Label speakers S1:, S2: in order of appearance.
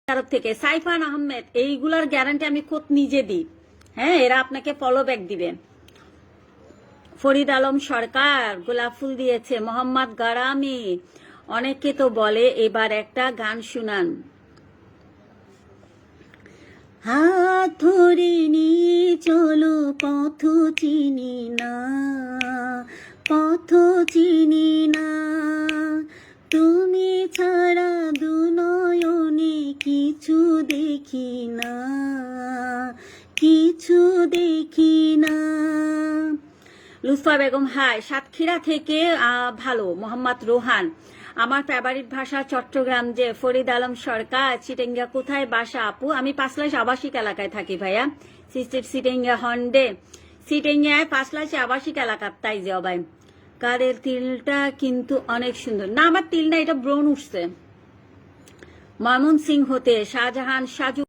S1: তরফ থেকে সাইফান আহমেদ, এইগুলার গ্যারান্টি আমি খোদ নিজে দিই। হ্যাঁ, এরা আপনাকে ফলো ব্যাক দিবে। ফরিদ আলম সরকার গোলাপ ফুল দিয়েছে। মোহাম্মদ গারামি, অনেকে তো বলে এবার একটা গান শুনান। হাত ধরে নিয়ে চলো, পথ চিনি না, পথ চিনি না, তুমি ছাড়া দু নয়নে কিছু দেখি না, কিছু দেখি না। লুৎফা বেগম, হাই সাতক্ষীরা থেকে ভালো। মোহাম্মদ রোহান, আমার ফেভারিট ভাষা চট্টগ্রাম। যে ফরিদ আলম সরকার, চিটেঙ্গা কোথায় বাসা আপু? আমি পাঁচলাইশ আবাসিক এলাকায় থাকি ভাইয়া। সিস্টের চিটেঙ্গা হন্ডে, চিটেঙ্গায় পাঁচলাইশ আবাসিক এলাকা। তাই যে অবাই কাদের তিলটা কিন্তু অনেক সুন্দর। না, আমার তিল না, এটা ব্রণ উঠছে। ময়মনসিংহ হতে শাহজাহান সাজু।